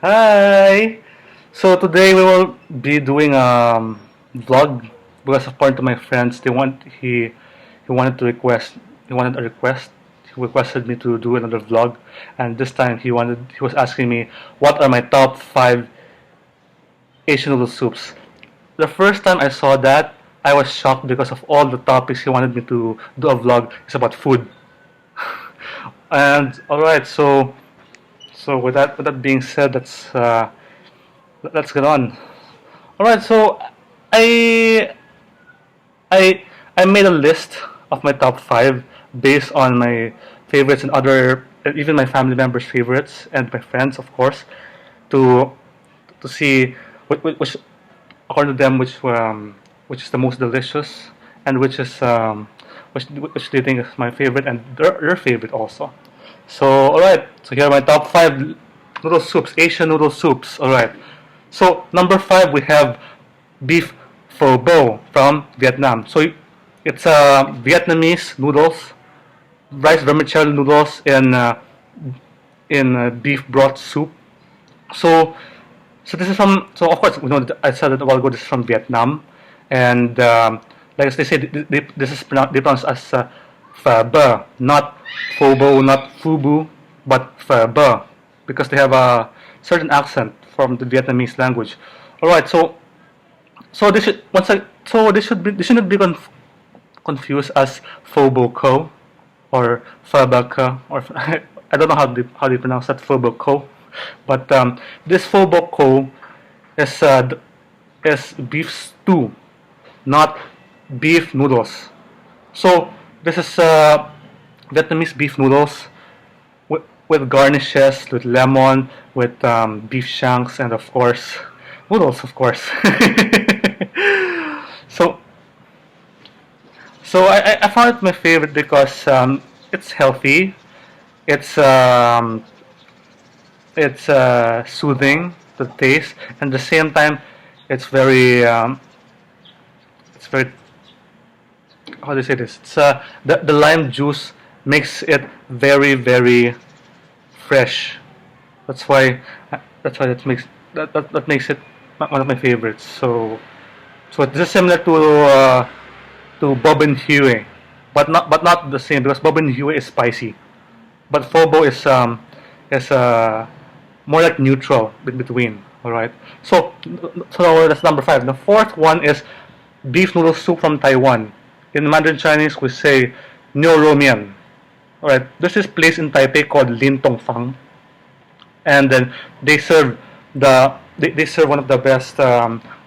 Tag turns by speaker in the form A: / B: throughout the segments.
A: Hi! So today we will be doing a vlog because according to my friends, he wanted to request he wanted a request. He requested me to do another vlog, and this time he was asking me what are my top five Asian noodle soups. The first time I saw that, I was shocked because of all the topics he wanted me to do a vlog. It's about food. And all right, so with that being said, let's get on. All right, so I I I made a list of my top five based on my favorites and other even my family members' favorites and my friends, of course, to see which according to them which is the most delicious and which they think is my favorite and their favorite also. So all right, so here are my top five noodle soups, Asian noodle soups. All right. So number five we have beef pho bo from Vietnam. So it's Vietnamese noodles, rice vermicelli noodles in beef broth soup. So this is from so of course we know that I said it a while ago. This is from Vietnam, and like they say, this is they pronounce as pho bo, not pho bo, not phu bu, but pho bo, because they have a certain accent from the Vietnamese language. All right, so this should this shouldn't be confused as pho ko or pho ba ko or I don't know how they pronounce that pho ko, but this pho ko is is beef stew, not beef noodles. So this is Vietnamese beef noodles with garnishes, with lemon, with beef shanks, and of course noodles, of course. so I found it my favorite because it's healthy, it's soothing to the taste, and at the same time it's very how do you say this? It's the lime juice makes it very fresh. That's why that makes it one of my favorites. So it's just similar to Bob and Huey, but not the same because Bob and Huey is spicy, but Phobo is more like neutral between. All right. So that's number five. The fourth one is beef noodle soup from Taiwan. In Mandarin Chinese, we say Niu Ro Mian. All right. There's this place in Taipei called Lin Tong Fang, and then they serve one of the best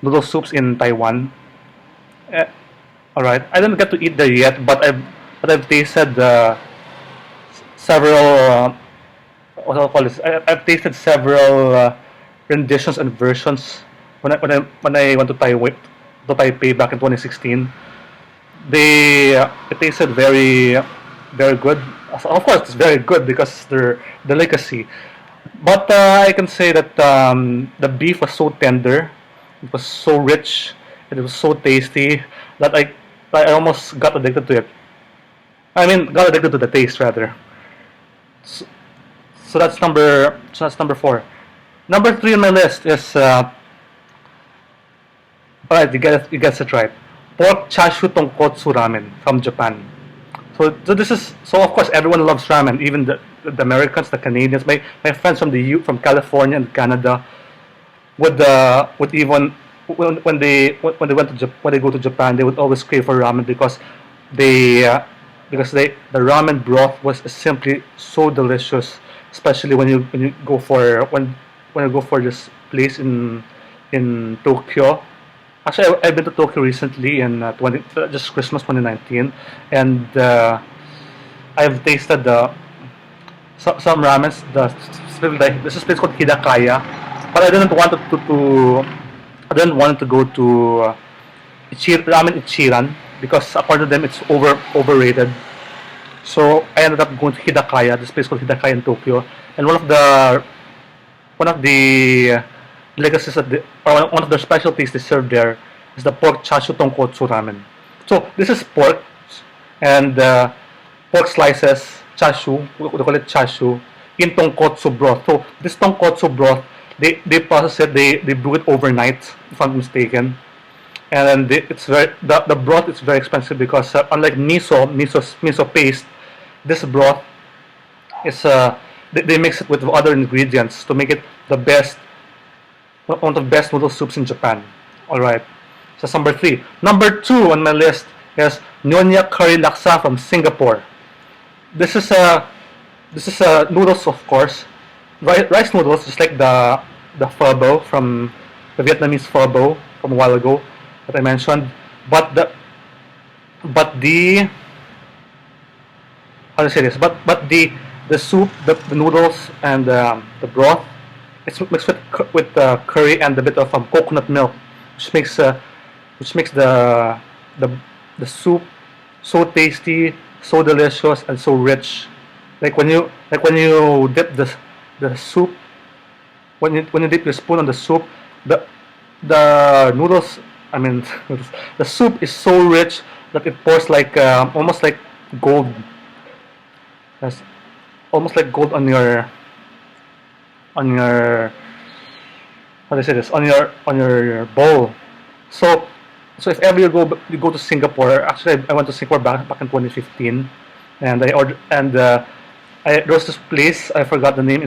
A: noodle soups in Taiwan. Uh, all right. I didn't get to eat there yet, but I've tasted several what do I call this? I've tasted several renditions and versions when I went to Taipei back in 2016. It tasted very good. Of course, it's very good because their delicacy. But I can say that the beef was so tender, it was so rich, and it was so tasty that I almost got addicted to it. I mean, got addicted to the taste rather. So, so that's number four. Number three on my list is alright, you guess it right. Pork chashu tonkotsu ramen from Japan. So this is so of course everyone loves ramen, even the Americans, the Canadians, my friends from from California and Canada would even when they went to when they go to Japan they would always crave for ramen they because the ramen broth was simply so delicious, especially when you go for when you go for this place in Tokyo. Actually, I've been to Tokyo recently in just Christmas 2019, and I've tasted some ramens. This is a place called Hidakaya, but I didn't want to go to Ramen Ichiran because according to them it's overrated. So I ended up going to Hidakaya, this place called Hidakaya in Tokyo, and one of the legacies or one of the specialties they serve there is the pork chashu tonkotsu ramen. So this is pork and pork slices, chashu, we call it chashu, in tonkotsu broth. So this tonkotsu broth they process it. They brew it overnight, if I'm not mistaken. And then it's very the broth is very expensive because unlike miso paste, this broth is they mix it with other ingredients to make it the best one of the best noodle soups in Japan. All right. So that's number three. Number two on my list is Nonya curry laksa from Singapore. This is noodles, of course, rice noodles, just like the pho bo from the Vietnamese pho bo from a while ago that I mentioned. But the how to say this? But the soup, the noodles, and the broth, it's mixed with curry and a bit of coconut milk, which makes the the soup so tasty, so delicious, and so rich. When you dip the soup, when you dip your spoon on the soup, the noodles, I mean, the soup is so rich that it pours like almost like gold. That's almost like gold on your how do I say this, on your bowl. So if ever you go to Singapore, actually I went to Singapore back in 2015, and I ordered and there was this place, I forgot the name,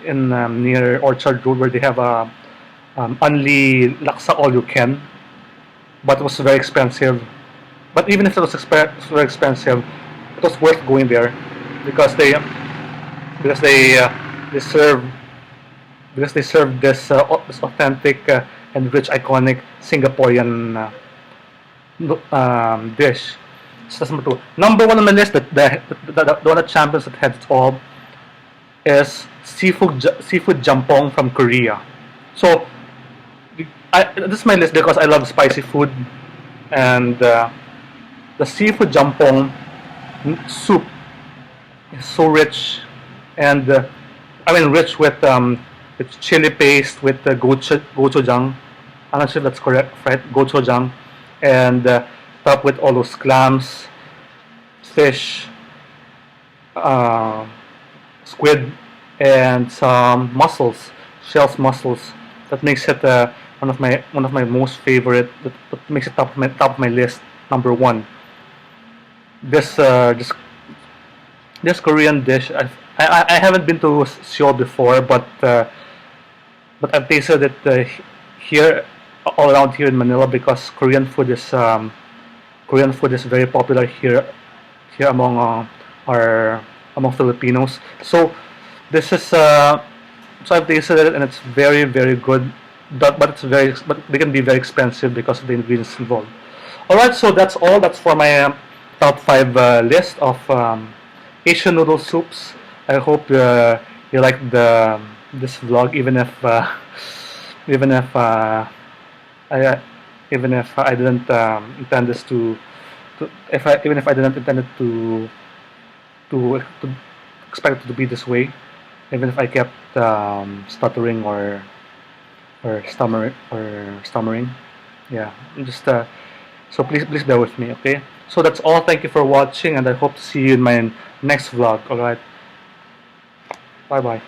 A: in near Orchard Road, where they have a only laksa all you can, but it was very expensive. But even if it was very expensive, it was worth going there because they serve this this authentic and rich, iconic Singaporean dish. So that's number two. Number one on my list, the one that champions that heads it all, is seafood jampong from Korea. So this is my list because I love spicy food, and the seafood jampong soup is so rich, and I mean rich with chili paste, with gochujang. I'm not sure if that's correct, right? Gochujang, and topped with all those clams, fish, squid, and some mussels, shells mussels. That makes it one of my most favorite. That makes it top of my list. Number one. This this Korean dish. I haven't been to Seoul before, but I've tasted it here, all around here in Manila, because Korean food is very popular here among Filipinos. So this is so I've tasted it, and it's very, very good. But they can be very expensive because of the ingredients involved. All right, so that's all. That's for my top five list of Asian noodle soups. I hope you like this vlog, even if even if I even if I didn't intend this to if I even if I didn't intend it to expect it to be this way, even if I kept stuttering or stammering. Yeah, just so please bear with me, okay? So that's all. Thank you for watching, and I hope to see you in my next vlog. All right, bye bye.